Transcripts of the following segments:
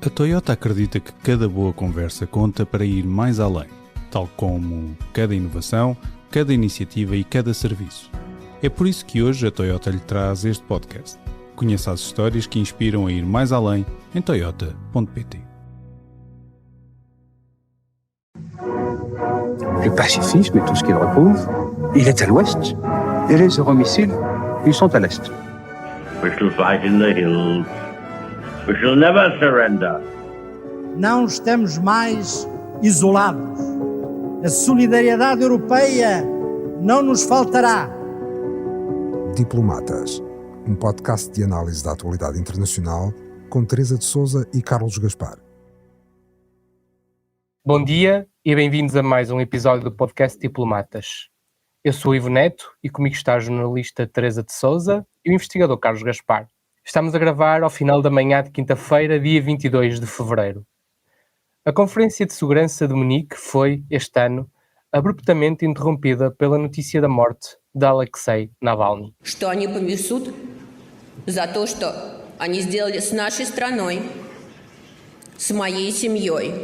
A Toyota acredita que cada boa conversa conta para ir mais além, tal como cada inovação, cada iniciativa e cada serviço. É por isso que hoje a Toyota lhe traz este podcast. Conheça as histórias que inspiram a ir mais além em toyota.pt. Le pacifisme et tout ce qu'il recouvre, il est à l'ouest. Et les euromissiles, ils sont à l'est. We shall fight in the hills. We shall never surrender. Não estamos mais isolados. A solidariedade europeia não nos faltará. Diplomatas, um podcast de análise da atualidade internacional com Teresa de Sousa e Carlos Gaspar. Bom dia e bem-vindos a mais um episódio do podcast Diplomatas. Eu sou o Ivo Neto e comigo está a jornalista Teresa de Sousa e o investigador Carlos Gaspar. Estamos a gravar ao final da manhã de quinta-feira, dia 22 de fevereiro. A Conferência de Segurança de Munique foi, este ano, abruptamente interrompida pela notícia da morte de Alexei Navalny. Что они понесут за то, что они сделали с нашей страной, с моей семьей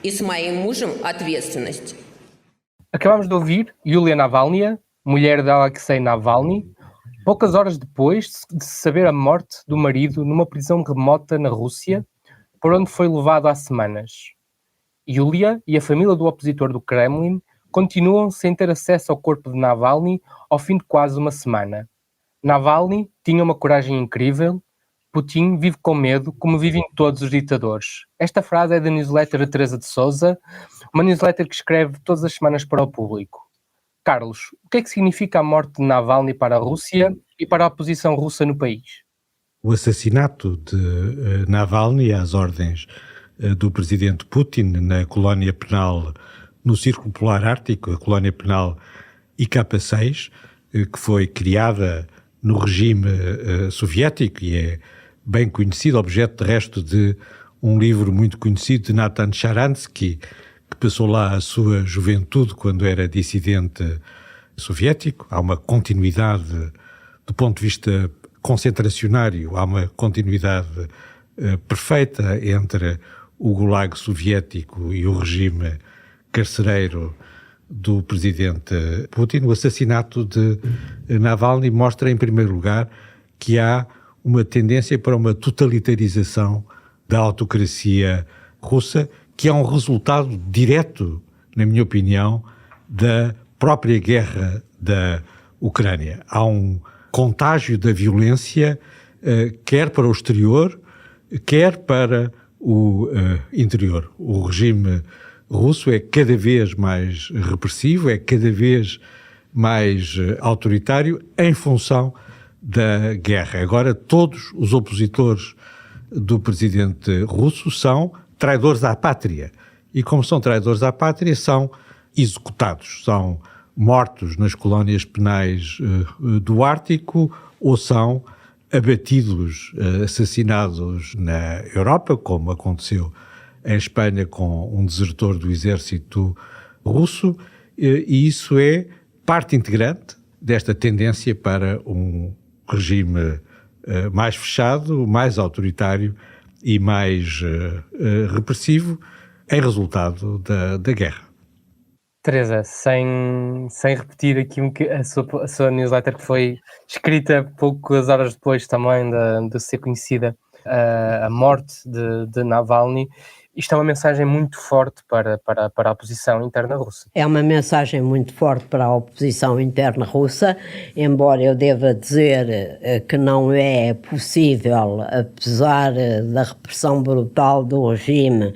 и с моим мужем ответственность. Acabámos de ouvir Yulia Navalnaya, mulher de Alexei Navalny, poucas horas depois de saber a morte do marido numa prisão remota na Rússia, por onde foi levado há semanas. Yulia e a família do opositor do Kremlin continuam sem ter acesso ao corpo de Navalny ao fim de quase uma semana. Navalny tinha uma coragem incrível. Putin vive com medo, como vivem todos os ditadores. Esta frase é da newsletter de Teresa de Sousa, uma newsletter que escreve todas as semanas para o público. Carlos, o que é que significa a morte de Navalny para a Rússia e para a oposição russa no país? O assassinato de Navalny às ordens do presidente Putin na colónia penal no Círculo Polar Ártico, a colónia penal IK-6, que foi criada no regime soviético e é bem conhecido, objeto de resto de um livro muito conhecido de Natan Sharansky, que passou lá a sua juventude quando era dissidente soviético. Há uma continuidade do ponto de vista concentracionário, há uma continuidade perfeita entre o Gulag soviético e o regime carcereiro do presidente Putin. O assassinato de Navalny mostra, em primeiro lugar, que há uma tendência para uma totalitarização da autocracia russa, que é um resultado direto, na minha opinião, da própria guerra da Ucrânia. Há um contágio da violência, quer para o exterior, quer para o interior. O regime russo é cada vez mais repressivo, é cada vez mais autoritário em função da guerra. Agora, todos os opositores do presidente russo são traidores à pátria. E como são traidores à pátria, são executados, são mortos nas colónias penais do Ártico ou são abatidos, assassinados na Europa, como aconteceu em Espanha com um desertor do exército russo, e isso é parte integrante desta tendência para um regime mais fechado, mais autoritário e mais repressivo em resultado da guerra. Teresa, sem repetir aqui a sua newsletter, que foi escrita poucas horas depois também de ser conhecida a morte de Navalny, isto é uma mensagem muito forte para a oposição interna russa. É uma mensagem muito forte para a oposição interna russa, embora eu deva dizer que não é possível, apesar da repressão brutal do regime,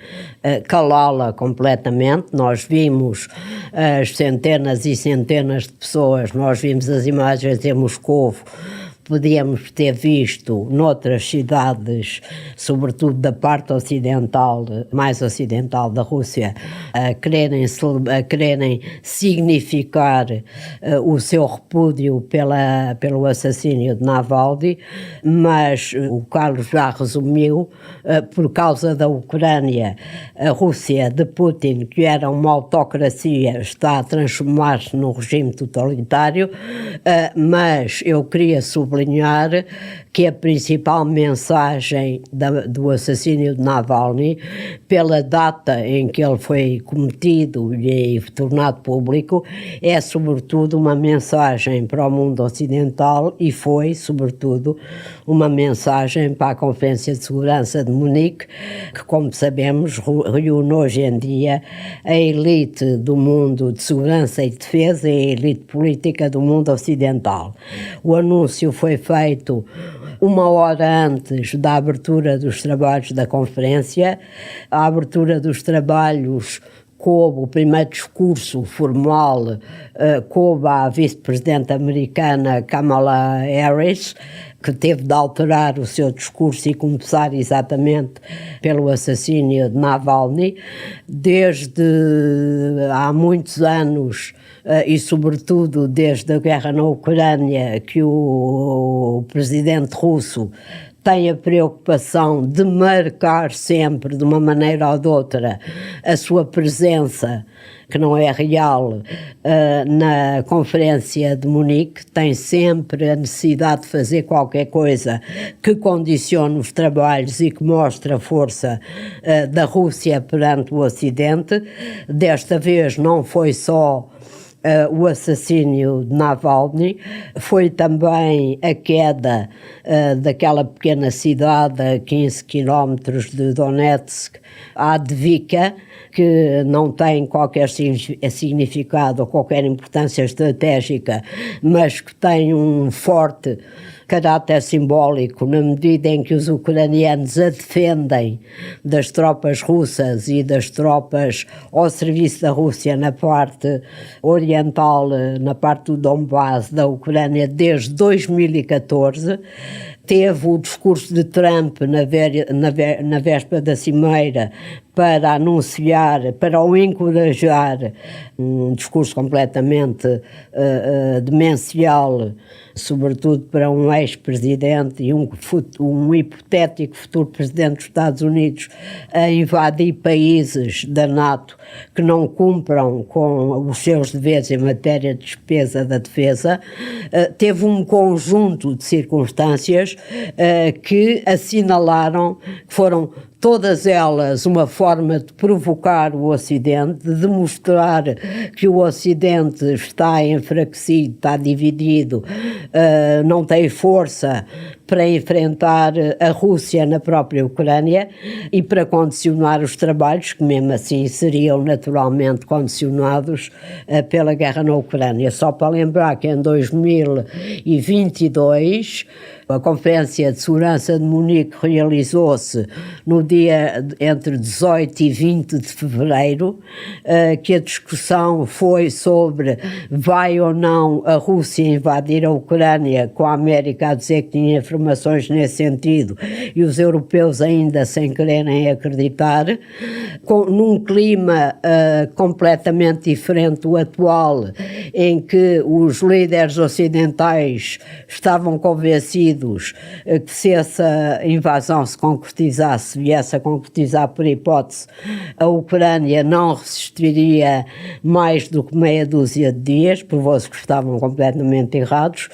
calá-la completamente. Nós vimos as centenas e centenas de pessoas, nós vimos as imagens em Moscovo, podíamos ter visto noutras cidades, sobretudo da parte ocidental, mais ocidental da Rússia, a quererem significar o seu repúdio pelo assassínio de Navalny, mas o Carlos já resumiu, por causa da Ucrânia, a Rússia de Putin, que era uma autocracia, está a transformar-se num regime totalitário, mas eu queria sublinhar sublinhar que a principal mensagem do assassínio de Navalny, pela data em que ele foi cometido e tornado público, é sobretudo uma mensagem para o mundo ocidental e foi, sobretudo, uma mensagem para a Conferência de Segurança de Munique, que, como sabemos, reúne hoje em dia a elite do mundo de segurança e defesa e a elite política do mundo ocidental. O anúncio foi feito 1 hora antes da abertura dos trabalhos da conferência. A abertura dos trabalhos coube, o primeiro discurso formal coube à vice-presidente americana Kamala Harris, que teve de alterar o seu discurso e começar exatamente pelo assassínio de Navalny. Desde há muitos anos, e sobretudo desde a guerra na Ucrânia, que o presidente russo tem a preocupação de marcar sempre, de uma maneira ou de outra, a sua presença, que não é real, na Conferência de Munique, tem sempre a necessidade de fazer qualquer coisa que condicione os trabalhos e que mostre a força da Rússia perante o Ocidente. Desta vez não foi só o assassínio de Navalny, foi também a queda daquela pequena cidade a 15 quilómetros de Donetsk, a Advika, que não tem qualquer significado ou qualquer importância estratégica, mas que tem um forte caráter simbólico na medida em que os ucranianos a defendem das tropas russas e das tropas ao serviço da Rússia na parte oriental, na parte do Donbass da Ucrânia desde 2014. Teve o discurso de Trump na véspera da Cimeira para anunciar, para o encorajar, um discurso completamente demencial, sobretudo para um ex-presidente e um hipotético futuro presidente dos Estados Unidos, a invadir países da NATO que não cumpram com os seus deveres em matéria de despesa da defesa. Teve um conjunto de circunstâncias que assinalaram que foram todas elas uma forma de provocar o Ocidente, de demonstrar que o Ocidente está enfraquecido, está dividido, não tem força para enfrentar a Rússia na própria Ucrânia e para condicionar os trabalhos, que mesmo assim seriam naturalmente condicionados pela guerra na Ucrânia. Só para lembrar que em 2022 a Conferência de Segurança de Munique realizou-se no dia entre 18 e 20 de fevereiro, que a discussão foi sobre vai ou não a Rússia invadir a Ucrânia, com a América a dizer que tinha informações nesse sentido e os europeus ainda sem quererem acreditar, num clima completamente diferente do atual, em que os líderes ocidentais estavam convencidos que se essa invasão se concretizasse, viesse a concretizar por hipótese, a Ucrânia não resistiria mais do que meia dúzia de dias, provou-se que estavam completamente errados,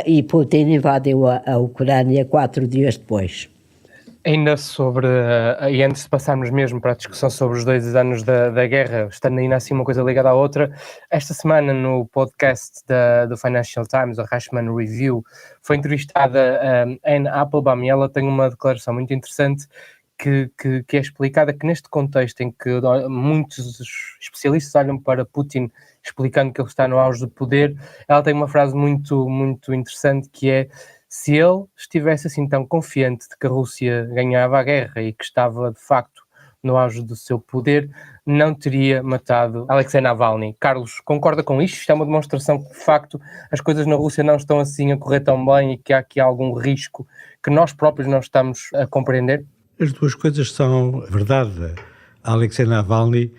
e Putin invadiu a Ucrânia 4 dias depois. Ainda sobre, e antes de passarmos mesmo para a discussão sobre os 2 anos da guerra, estando ainda assim uma coisa ligada à outra, esta semana no podcast do Financial Times, a Rashman Review, foi entrevistada a Anne Applebaum e ela tem uma declaração muito interessante que é explicada que neste contexto em que muitos especialistas olham para Putin explicando que ele está no auge do poder, ela tem uma frase muito, muito interessante que é: se ele estivesse assim tão confiante de que a Rússia ganhava a guerra e que estava de facto no auge do seu poder, não teria matado Alexei Navalny. Carlos, concorda com isto? Isto é uma demonstração que de facto as coisas na Rússia não estão assim a correr tão bem e que há aqui algum risco que nós próprios não estamos a compreender? As duas coisas são verdade. Alexei Navalny,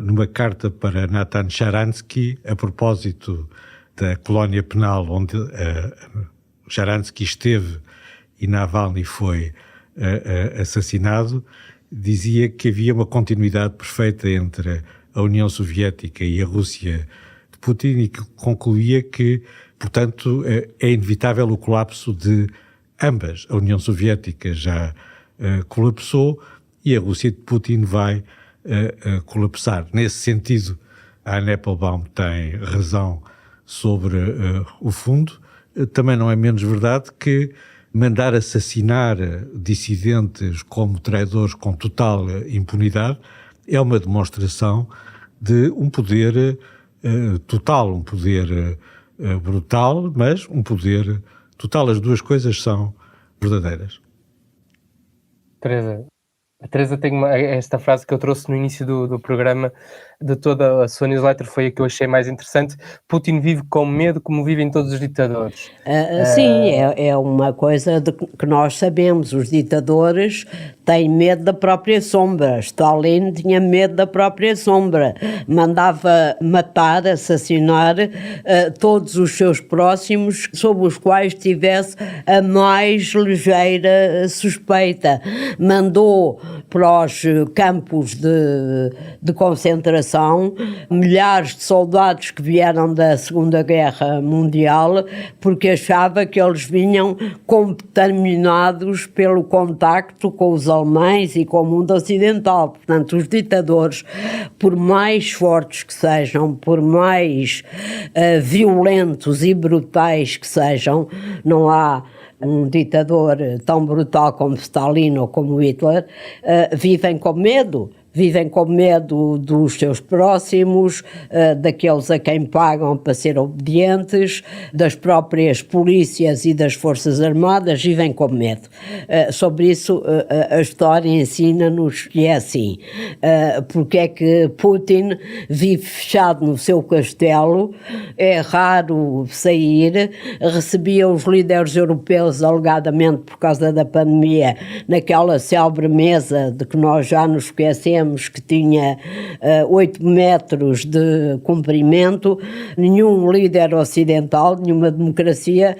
numa carta para Natan Sharansky, a propósito da colónia penal onde Sharansky esteve e Navalny foi assassinado, dizia que havia uma continuidade perfeita entre a União Soviética e a Rússia de Putin e que concluía que portanto, é inevitável o colapso de ambas. A União Soviética já colapsou e a Rússia de Putin vai colapsar. Nesse sentido, a Anne Applebaum tem razão sobre o fundo. Também não é menos verdade que mandar assassinar dissidentes como traidores com total impunidade é uma demonstração de um poder total, um poder brutal, mas um poder total. As duas coisas são verdadeiras. Teresa, a Teresa tem esta frase que eu trouxe no início do programa, de toda a sua newsletter, foi a que eu achei mais interessante. Putin vive com medo como vivem todos os ditadores. Sim, é uma coisa que nós sabemos. Os ditadores têm medo da própria sombra. Stalin tinha medo da própria sombra. Mandava matar, assassinar todos os seus próximos sobre os quais tivesse a mais ligeira suspeita. Mandou para os campos de concentração milhares de soldados que vieram da Segunda Guerra Mundial, porque achava que eles vinham contaminados pelo contacto com os alemães e com o mundo ocidental. Portanto, os ditadores, por mais fortes que sejam, por mais violentos e brutais que sejam, não há um ditador tão brutal como Stalin ou como Hitler, vivem com medo. Vivem com medo dos seus próximos, daqueles a quem pagam para ser obedientes, das próprias polícias e das forças armadas, vivem com medo. Sobre isso, a história ensina-nos que é assim. Porque é que Putin vive fechado no seu castelo, é raro sair, recebia os líderes europeus, alegadamente por causa da pandemia, naquela célebre mesa de que nós já nos esquecemos, que tinha 8 metros de comprimento. Nenhum líder ocidental, nenhuma democracia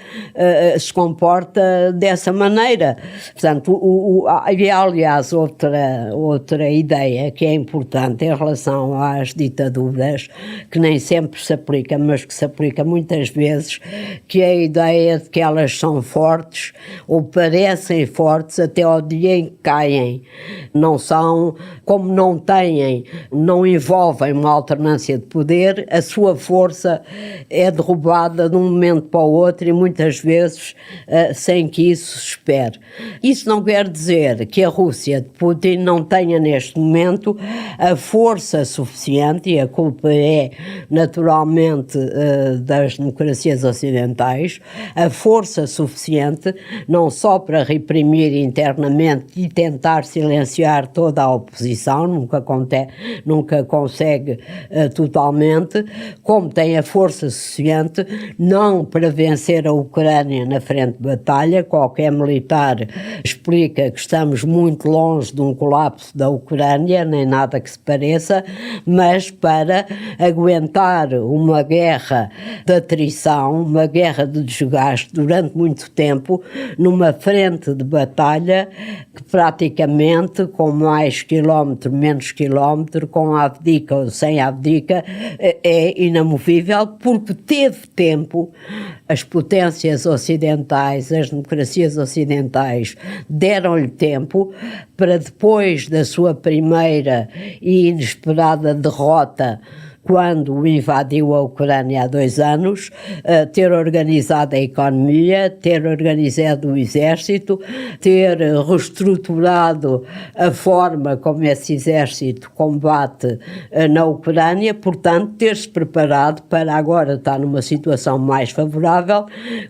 se comporta dessa maneira. Portanto, aliás, outra ideia que é importante em relação às ditaduras, que nem sempre se aplica, mas que se aplica muitas vezes, que é a ideia de que elas são fortes ou parecem fortes até ao dia em que caem. Não são, como não envolvem uma alternância de poder, a sua força é derrubada de um momento para o outro e muitas vezes sem que isso se espere. Isso não quer dizer que a Rússia de Putin não tenha neste momento a força suficiente, e a culpa é naturalmente das democracias ocidentais, a força suficiente não só para reprimir internamente e tentar silenciar toda a oposição, nunca consegue totalmente, como tem a força suficiente não para vencer a Ucrânia na frente de batalha. Qualquer militar explica que estamos muito longe de um colapso da Ucrânia, nem nada que se pareça, mas para aguentar uma guerra de atrição, uma guerra de desgaste durante muito tempo, numa frente de batalha que praticamente, com mais quilómetro, menos quilómetro, com a abdica ou sem a abdica, é inamovível, porque teve tempo. As potências ocidentais, as democracias ocidentais deram-lhe tempo para, depois da sua primeira e inesperada derrota, quando o invadiu a Ucrânia há 2 anos, ter organizado a economia, ter organizado o exército, ter reestruturado a forma como esse exército combate na Ucrânia, portanto, ter-se preparado para agora estar numa situação mais favorável,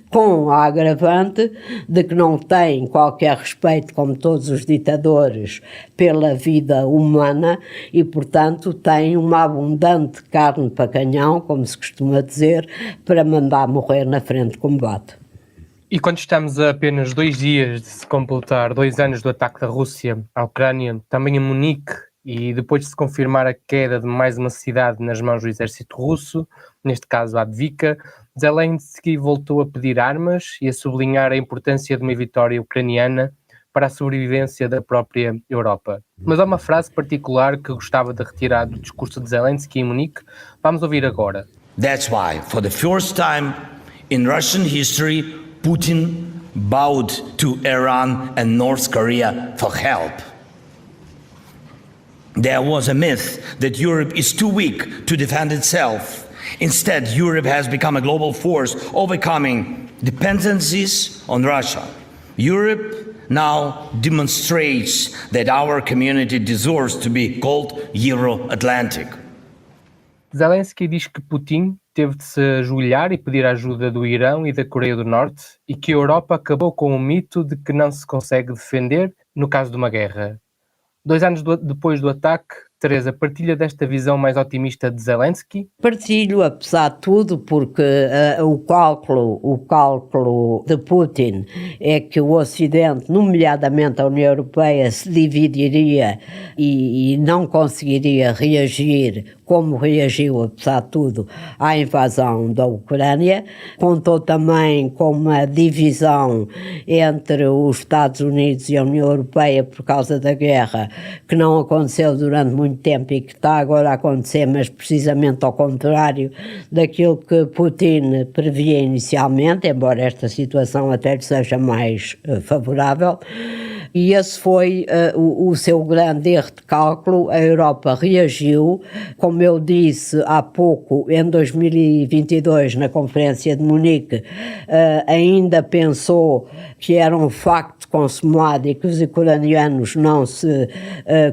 com a agravante de que não tem qualquer respeito, como todos os ditadores, pela vida humana e, portanto, tem uma abundante carne para canhão, como se costuma dizer, para mandar morrer na frente de combate. E quando estamos a apenas 2 dias de se completar 2 anos do ataque da Rússia à Ucrânia, também a Munique, e depois de se confirmar a queda de mais uma cidade nas mãos do exército russo, neste caso a Avdiivka, Zelensky voltou a pedir armas e a sublinhar a importância de uma vitória ucraniana para a sobrevivência da própria Europa. Mas há uma frase particular que gostava de retirar do discurso de Zelensky em Munique. Vamos ouvir agora. That's why, for the first time In Russian history, Putin bowed to Iran and North Korea for help. There was a myth that Europe is too weak to defend itself. Instead, Europe has become a global force, overcoming dependencies on Russia. Europe now demonstrates that our community deserves to be called Euro-Atlantic. Zelensky diz que Putin teve de se ajoelhar e pedir ajuda do Irão e da Coreia do Norte e que a Europa acabou com o mito de que não se consegue defender no caso de uma guerra. 2 anos depois do ataque, Teresa, partilha desta visão mais otimista de Zelensky? Partilho, apesar de tudo, porque o cálculo de Putin é que o Ocidente, nomeadamente a União Europeia, se dividiria e não conseguiria reagir como reagiu, apesar de tudo, à invasão da Ucrânia. Contou também com uma divisão entre os Estados Unidos e a União Europeia por causa da guerra, que não aconteceu durante muito tempo e que está agora a acontecer, mas precisamente ao contrário daquilo que Putin previa inicialmente, embora esta situação até lhe seja mais favorável. E esse foi o seu grande erro de cálculo. A Europa reagiu, como eu disse há pouco, em 2022, na Conferência de Munique, ainda pensou que era um facto consumado e que os ucranianos não se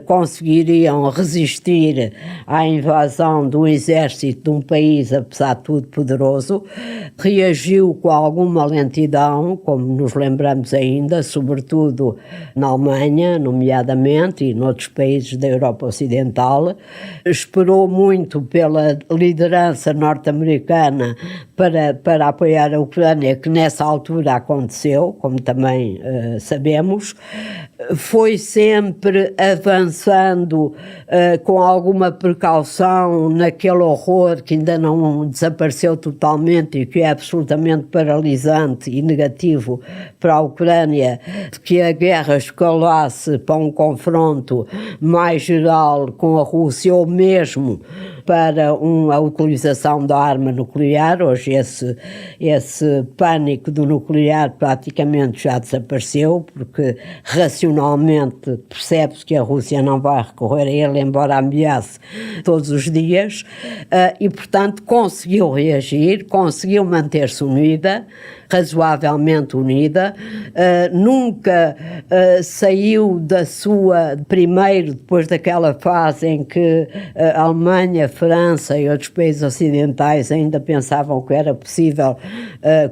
conseguiriam resistir à invasão do exército de um país, apesar de tudo, poderoso. Reagiu com alguma lentidão, como nos lembramos ainda, sobretudo na Alemanha, nomeadamente, e noutros países da Europa Ocidental. Esperou muito pela liderança norte-americana para apoiar a Ucrânia, que nessa altura aconteceu, como também sabemos. Foi sempre avançando com alguma precaução naquele horror que ainda não desapareceu totalmente e que é absolutamente paralisante e negativo para a Ucrânia, de que a guerra escalasse para um confronto mais geral com a Rússia ou mesmo para a utilização da arma nuclear. Hoje esse pânico do nuclear praticamente já desapareceu, porque racionalmente percebe-se que a Rússia não vai recorrer a ele, embora ameace todos os dias, e portanto conseguiu reagir, conseguiu manter-se unida, razoavelmente unida, nunca saiu da sua, primeiro depois daquela fase em que a Alemanha, a França e outros países ocidentais ainda pensavam que era possível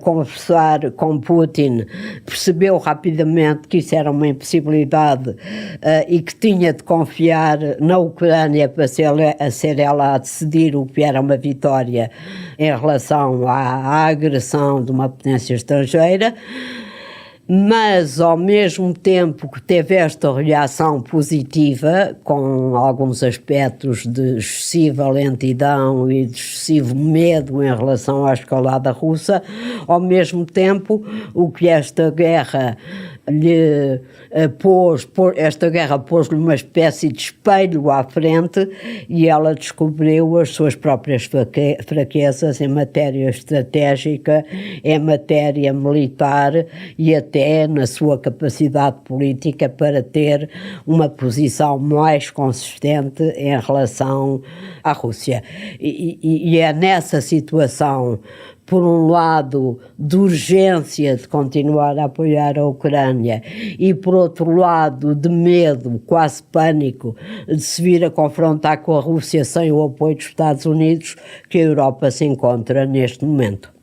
conversar com Putin, percebeu rapidamente que isso era uma impossibilidade e que tinha de confiar na Ucrânia para ser ela a decidir o que era uma vitória em relação à agressão de uma potência estrangeira. Mas, ao mesmo tempo que teve esta reação positiva, com alguns aspectos de excessiva lentidão e de excessivo medo em relação à escalada russa, ao mesmo tempo, o que esta guerra lhe pôs-lhe uma espécie de espelho à frente e ela descobriu as suas próprias fraquezas em matéria estratégica, em matéria militar e até na sua capacidade política para ter uma posição mais consistente em relação à Rússia. E é nessa situação, por um lado, de urgência de continuar a apoiar a Ucrânia e, por outro lado, de medo, quase pânico, de se vir a confrontar com a Rússia sem o apoio dos Estados Unidos, que a Europa se encontra neste momento.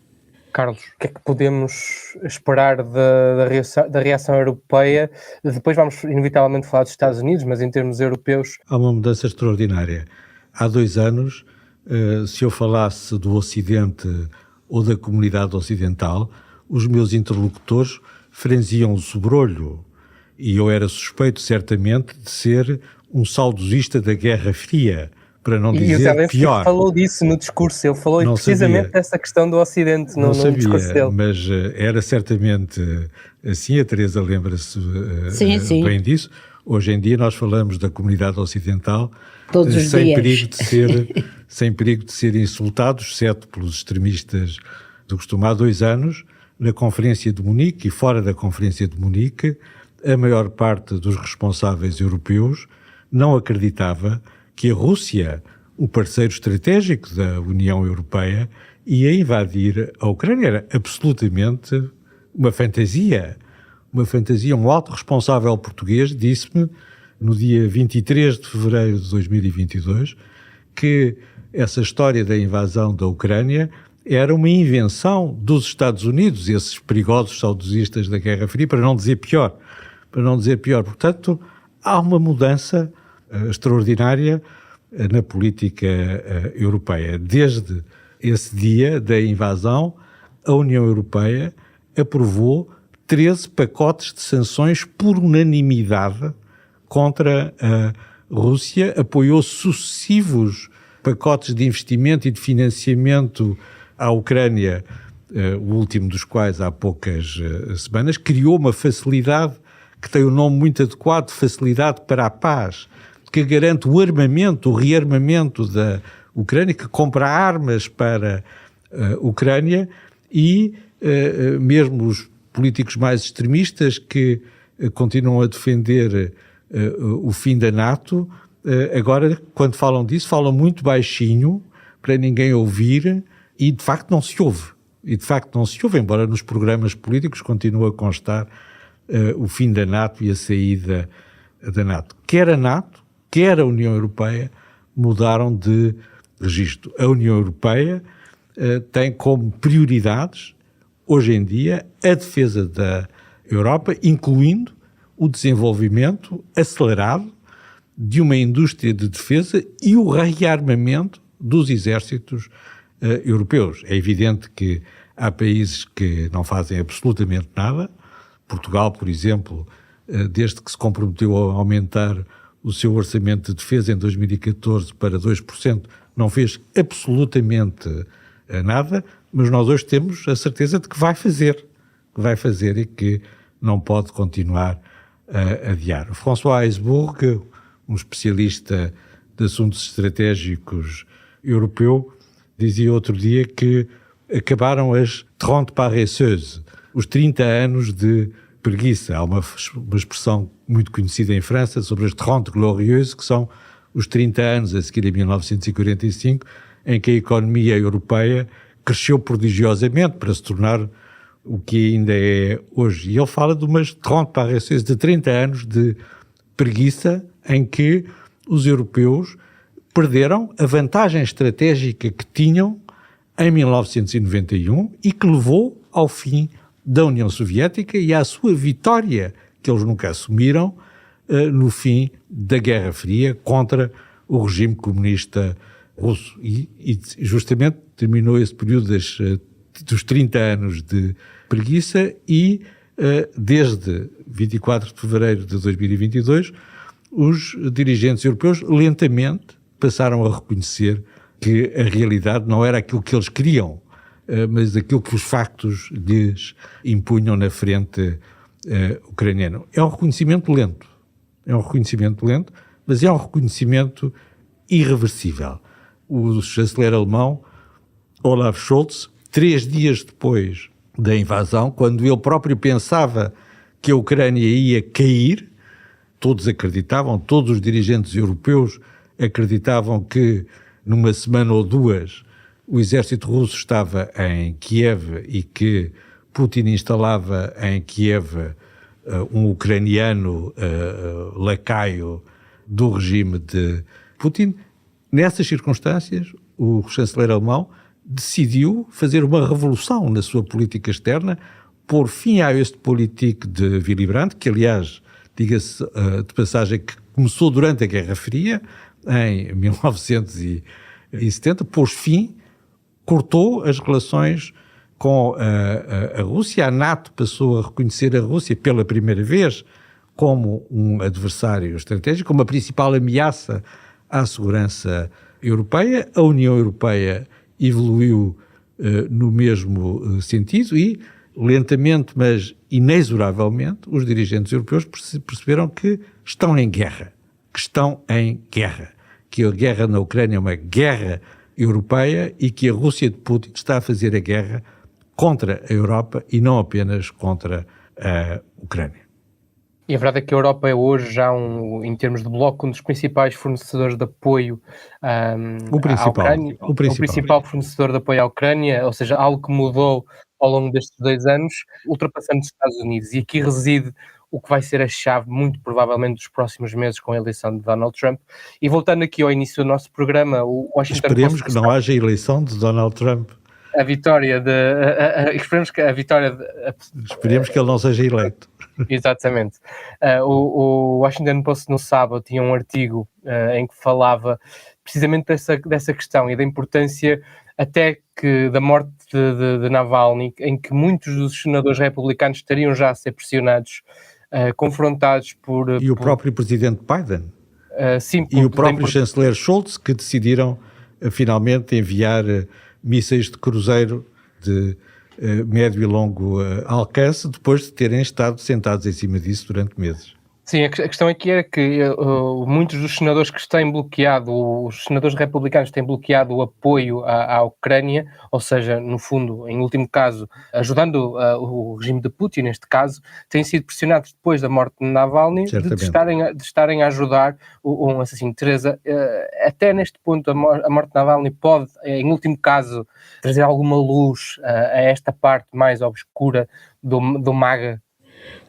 Carlos, o que é que podemos esperar da reação europeia? Depois vamos inevitavelmente falar dos Estados Unidos, mas em termos europeus... Há uma mudança extraordinária. Há 2 anos, se eu falasse do Ocidente ou da comunidade ocidental, os meus interlocutores franziam o sobrolho e eu era suspeito certamente de ser um saudosista da Guerra Fria, para não dizer pior. E o Zelensky falou disso no discurso, ele falou não precisamente dessa questão do Ocidente no discurso dele. Mas era certamente assim, a Teresa lembra-se bem disso. Hoje em dia nós falamos da comunidade ocidental sem perigo de ser insultados, exceto pelos extremistas do costume. Há 2 anos, na Conferência de Munique e fora da Conferência de Munique, a maior parte dos responsáveis europeus não acreditava que a Rússia, o parceiro estratégico da União Europeia, ia invadir a Ucrânia. Era absolutamente uma fantasia. Uma fantasia. Um alto responsável português disse-me, no dia 23 de fevereiro de 2022, que essa história da invasão da Ucrânia era uma invenção dos Estados Unidos, esses perigosos saudosistas da Guerra Fria, para não dizer pior. Portanto, há uma mudança extraordinária na política europeia. Desde esse dia da invasão, a União Europeia aprovou 13 pacotes de sanções por unanimidade contra a Rússia, apoiou sucessivos pacotes de investimento e de financiamento à Ucrânia, o último dos quais há poucas semanas, criou uma facilidade que tem um nome muito adequado, Facilidade para a Paz, que garante o armamento, o rearmamento da Ucrânia, que compra armas para a Ucrânia e mesmo os políticos mais extremistas que continuam a defender o fim da NATO, agora, quando falam disso, falam muito baixinho, para ninguém ouvir, e de facto não se ouve. Embora nos programas políticos continue a constar o fim da NATO e a saída da NATO. Quer a NATO, quer a União Europeia mudaram de registro. A União Europeia tem como prioridades, hoje em dia, a defesa da Europa, incluindo o desenvolvimento acelerado de uma indústria de defesa e o rearmamento dos exércitos europeus. É evidente que há países que não fazem absolutamente nada. Portugal, por exemplo, desde que se comprometeu a aumentar o seu orçamento de defesa em 2014 para 2%, não fez absolutamente nada, mas nós hoje temos a certeza de que vai fazer e que não pode continuar a adiar. François Heisbourg, um especialista de assuntos estratégicos europeu, dizia outro dia que acabaram as 30 paresseuses, os 30 anos de preguiça. Há uma expressão muito conhecida em França sobre as 30 glorieuses, que são os 30 anos a seguir a 1945, em que a economia europeia cresceu prodigiosamente para se tornar o que ainda é hoje. E ele fala de umas 30 paresseuses, de 30 anos de preguiça, em que os europeus perderam a vantagem estratégica que tinham em 1991 e que levou ao fim da União Soviética e à sua vitória, que eles nunca assumiram, no fim da Guerra Fria contra o regime comunista russo. E justamente terminou esse período dos 30 anos de preguiça e desde 24 de fevereiro de 2022 os dirigentes europeus lentamente passaram a reconhecer que a realidade não era aquilo que eles queriam, mas aquilo que os factos lhes impunham na frente ucraniana. É um reconhecimento lento, mas é um reconhecimento irreversível. O chanceler alemão Olaf Scholz, 3 dias depois da invasão, quando ele próprio pensava que a Ucrânia ia cair, todos acreditavam, todos os dirigentes europeus acreditavam que numa semana ou 2 o exército russo estava em Kiev e que Putin instalava em Kiev um ucraniano lacaio do regime de Putin. Nessas circunstâncias, o chanceler alemão decidiu fazer uma revolução na sua política externa, pôr fim à Ostpolitik de Willy Brandt, que aliás, diga-se de passagem, que começou durante a Guerra Fria, em 1970, pôs fim, cortou as relações com a Rússia. A NATO passou a reconhecer a Rússia pela primeira vez como um adversário estratégico, como a principal ameaça à segurança europeia. A União Europeia evoluiu no mesmo sentido e, lentamente, mas inexoravelmente, os dirigentes europeus perceberam que estão em guerra, que a guerra na Ucrânia é uma guerra europeia e que a Rússia de Putin está a fazer a guerra contra a Europa e não apenas contra a Ucrânia. E a verdade é que a Europa é hoje já, em termos de bloco, um dos principais fornecedores de apoio à Ucrânia. O principal fornecedor de apoio à Ucrânia, ou seja, algo que mudou ao longo destes 2 anos, ultrapassando os Estados Unidos. E aqui reside o que vai ser a chave, muito provavelmente, dos próximos meses com a eleição de Donald Trump. E voltando aqui ao início do nosso programa, o Washington Esperemos que não haja eleição de Donald Trump. Esperemos que a vitória... Esperemos que ele não seja eleito. Exatamente. O Washington Post no sábado tinha um artigo em que falava precisamente dessa questão e da importância até que da morte de Navalny, em que muitos dos senadores republicanos estariam já a ser pressionados, confrontados por... E o próprio presidente Biden. Sim, e o próprio chanceler Scholz, que decidiram finalmente enviar mísseis de cruzeiro de médio e longo alcance, depois de terem estado sentados em cima disso durante meses. Sim, a questão aqui é que muitos dos senadores que têm bloqueado, os senadores republicanos têm bloqueado o apoio à Ucrânia, ou seja, no fundo, em último caso, ajudando o regime de Putin, neste caso, têm sido pressionados depois da morte de Navalny de estarem a ajudar um assassino. Teresa, até neste ponto a morte de Navalny pode, em último caso, trazer alguma luz a esta parte mais obscura do MAGA?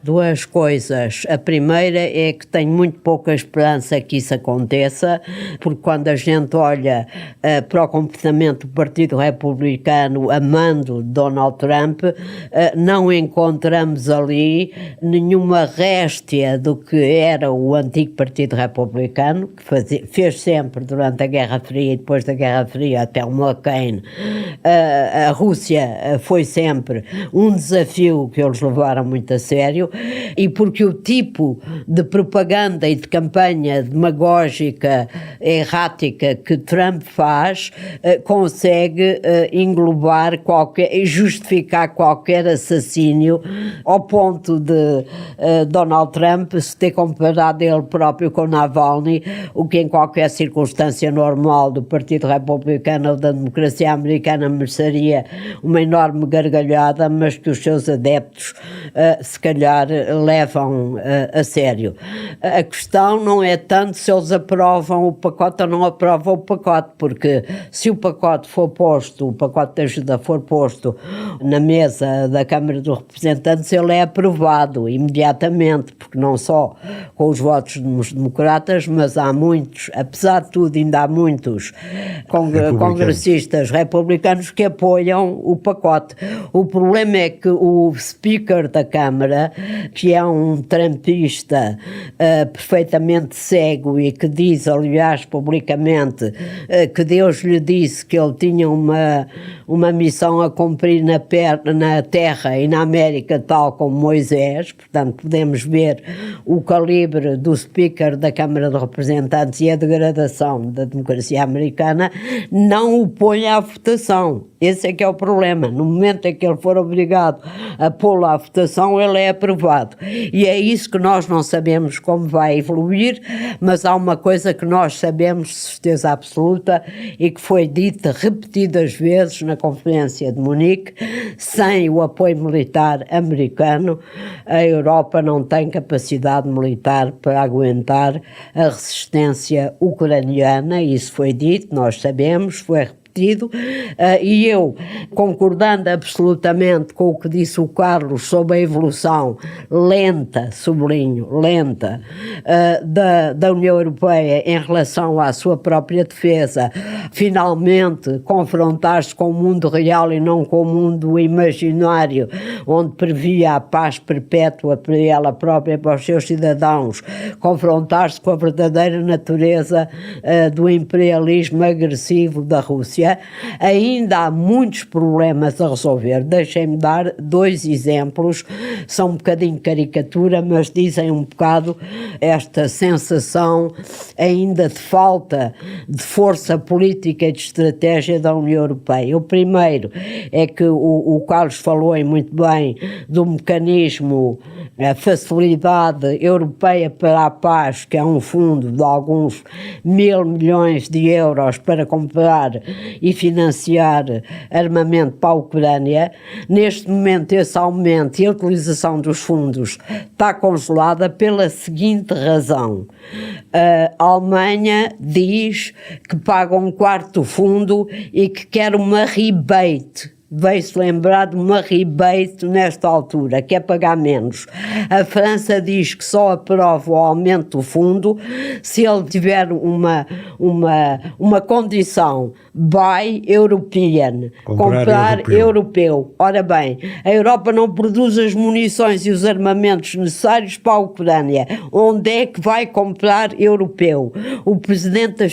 2 coisas. A primeira é que tenho muito pouca esperança que isso aconteça, porque quando a gente olha para o comportamento do Partido Republicano a mando de Donald Trump, não encontramos ali nenhuma réstia do que era o antigo Partido Republicano, que fez sempre durante a Guerra Fria e depois da Guerra Fria até o McCain. A Rússia foi sempre um desafio que eles levaram muito a sério, e porque o tipo de propaganda e de campanha demagógica errática que Trump faz consegue englobar e justificar qualquer assassínio, ao ponto de Donald Trump se ter comparado ele próprio com Navalny, o que em qualquer circunstância normal do Partido Republicano ou da democracia americana mereceria uma enorme gargalhada, mas que os seus adeptos se calhar levam a sério. A questão não é tanto se eles aprovam o pacote ou não aprovam o pacote, porque se o pacote de ajuda for posto na mesa da Câmara dos Representantes, ele é aprovado imediatamente, porque não só com os votos dos democratas, mas há muitos, apesar de tudo, ainda há muitos congressistas republicanos que apoiam o pacote. O problema é que o Speaker da Câmara, que é um trumpista perfeitamente cego e que diz, aliás, publicamente, que Deus lhe disse que ele tinha uma missão a cumprir na Terra e na América, tal como Moisés. Portanto, podemos ver o calibre do Speaker da Câmara de Representantes e a degradação da democracia americana, não o põe à votação. Esse é que é o problema. No momento em que ele for obrigado a pô-lo à votação, ele é aprovado. E é isso que nós não sabemos como vai evoluir, mas há uma coisa que nós sabemos de certeza absoluta e que foi dita repetidas vezes na Conferência de Munique: sem o apoio militar americano, a Europa não tem capacidade militar para aguentar a resistência ucraniana. Isso foi dito, nós sabemos, foi repetido. E eu, concordando absolutamente com o que disse o Carlos sobre a evolução lenta, sublinho, lenta, da União Europeia em relação à sua própria defesa, finalmente confrontar-se com o mundo real e não com o mundo imaginário, onde previa a paz perpétua para ela própria e para os seus cidadãos, confrontar-se com a verdadeira natureza do imperialismo agressivo da Rússia. Ainda há muitos problemas a resolver. Deixem-me dar 2 exemplos, são um bocadinho caricatura, mas dizem um bocado esta sensação ainda de falta de força política e de estratégia da União Europeia. O primeiro é que o Carlos falou muito bem do mecanismo, a Facilidade Europeia para a Paz, que é um fundo de alguns 1.000 milhões de euros para comprar e financiar armamento para a Ucrânia. Neste momento, esse aumento e a utilização dos fundos está congelada pela seguinte razão. A Alemanha diz que paga um quarto do fundo e que quer uma rebate. Veio-se lembrar de uma rebate nesta altura, que é pagar menos. A França diz que só aprova o aumento do fundo se ele tiver uma condição: buy European, comprar europeu. Ora bem, a Europa não produz as munições e os armamentos necessários para a Ucrânia. Onde é que vai comprar europeu? O presidente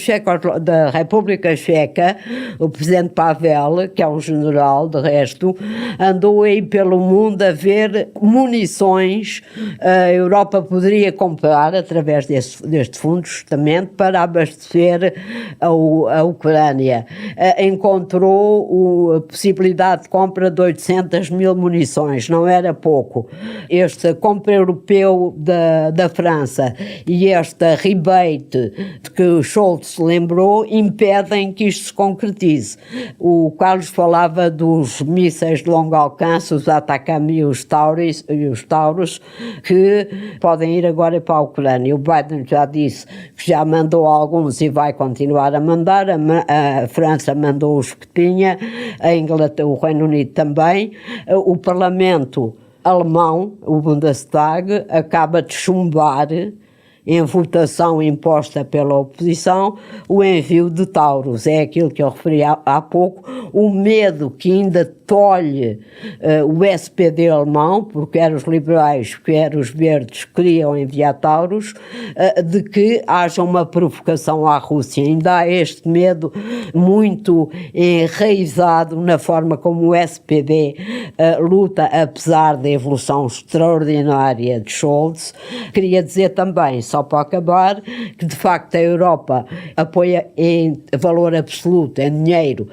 da República Checa, o presidente Pavel, que é um general, de resto, andou aí pelo mundo a ver munições. A Europa poderia comprar através deste fundo, justamente para abastecer a Ucrânia. Encontrou a possibilidade de compra de 800 mil munições, não era pouco. Esta compra europeu da França e esta rebate de que o Scholz se lembrou impedem que isto se concretize. O Carlos falava dos mísseis de longo alcance, os Atacama e os Taurus, que podem ir agora para a Ucrânia. O Biden já disse que já mandou alguns e vai continuar a mandar. A França mandou os que tinha, a Inglaterra, o Reino Unido também. O Parlamento alemão, o Bundestag, acaba de chumbar, em votação imposta pela oposição, o envio de Taurus. É aquilo que eu referi há pouco, o medo que ainda tolhe o SPD alemão, porque quer os liberais, quer os verdes queriam enviar Taurus, de que haja uma provocação à Rússia. Ainda há este medo muito enraizado na forma como o SPD luta, apesar da evolução extraordinária de Scholz. Queria dizer também, só para acabar, que de facto a Europa apoia em valor absoluto, em dinheiro,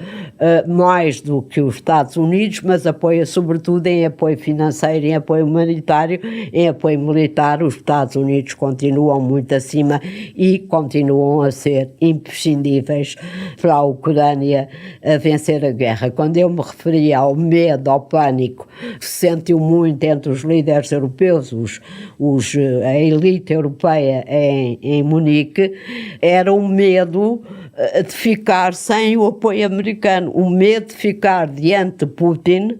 mais do que os Estados Unidos, mas apoia sobretudo em apoio financeiro, em apoio humanitário, em apoio militar. Os Estados Unidos continuam muito acima e continuam a ser imprescindíveis para a Ucrânia a vencer a guerra. Quando eu me referia ao medo, ao pânico que se sentiu muito entre os líderes europeus, a elite europeia em Munique, era um medo de ficar sem o apoio americano, o medo de ficar diante de Putin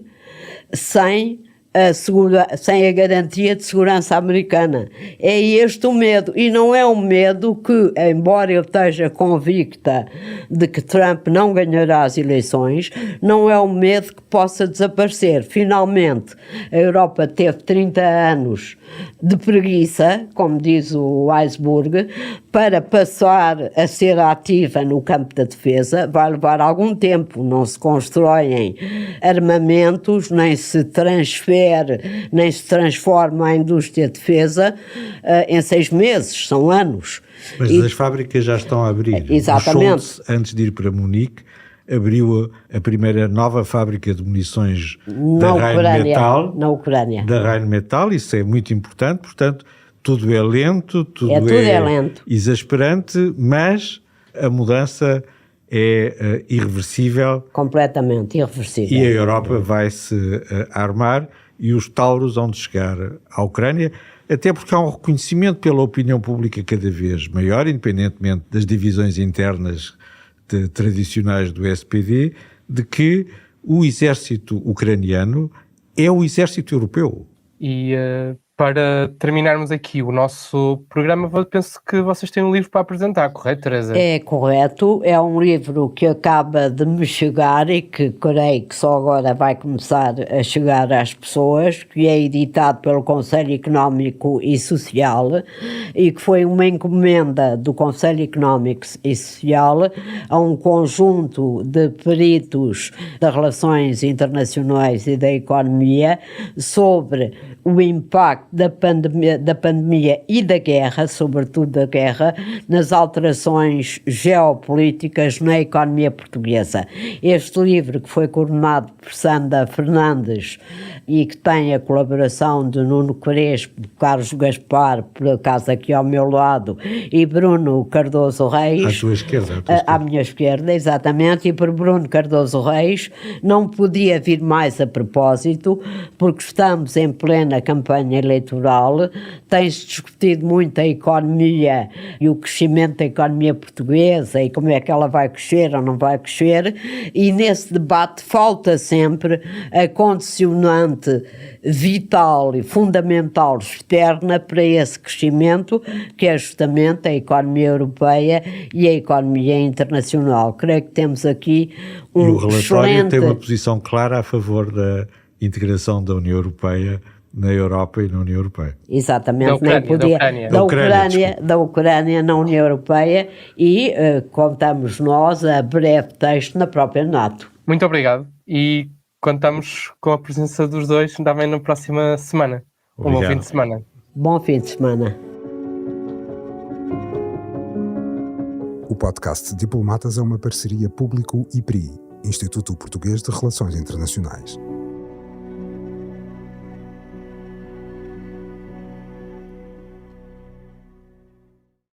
sem a garantia de segurança americana. É este o medo, e não é um medo que, embora eu esteja convicta de que Trump não ganhará as eleições, não é um medo que possa desaparecer. Finalmente, a Europa teve 30 anos de preguiça, como diz o Weisburg, para passar a ser ativa no campo da defesa. Vai levar algum tempo, não se constroem armamentos, nem se transforma a indústria de defesa em 6 meses, são anos. Mas as fábricas já estão a abrir. Exatamente. O Scholz, antes de ir para Munique, abriu a primeira nova fábrica de munições da Rheinmetall. Na Ucrânia. Da Rheinmetall, isso é muito importante, portanto, tudo é lento, tudo é lento, exasperante, mas a mudança é irreversível. Completamente irreversível. E a Europa vai se armar e os Taurus vão de chegar à Ucrânia, até porque há um reconhecimento pela opinião pública cada vez maior, independentemente das divisões internas tradicionais do SPD, de que o exército ucraniano é o exército europeu. E para terminarmos aqui o nosso programa, penso que vocês têm um livro para apresentar, correto, Teresa? É correto, é um livro que acaba de me chegar e que creio que só agora vai começar a chegar às pessoas, que é editado pelo Conselho Económico e Social e que foi uma encomenda do Conselho Económico e Social a um conjunto de peritos das relações internacionais e da economia sobre o impacto da pandemia e da guerra, sobretudo da guerra, nas alterações geopolíticas na economia portuguesa. Este livro, que foi coordenado por Sandra Fernandes e que tem a colaboração de Nuno Crespo, Carlos Gaspar, por acaso aqui ao meu lado, e Bruno Cardoso Reis. À tua esquerda. À minha esquerda, exatamente, e por Bruno Cardoso Reis, não podia vir mais a propósito, porque estamos em plena campanha eleitoral, tem-se discutido muito a economia e o crescimento da economia portuguesa e como é que ela vai crescer ou não vai crescer, e nesse debate falta sempre a condicionante vital e fundamental externa para esse crescimento, que é justamente a economia europeia e a economia internacional. Creio que temos aqui um e o relatório excelente... tem uma posição clara a favor da integração da União Europeia na Europa e na União Europeia. Exatamente, da Ucrânia na União Europeia, e contamos nós a breve texto na própria NATO. Muito obrigado e contamos com a presença dos dois também na próxima semana. Obrigado. Um bom fim de semana. Bom fim de semana. O podcast Diplomatas é uma parceria Público-IPRI, Instituto Português de Relações Internacionais.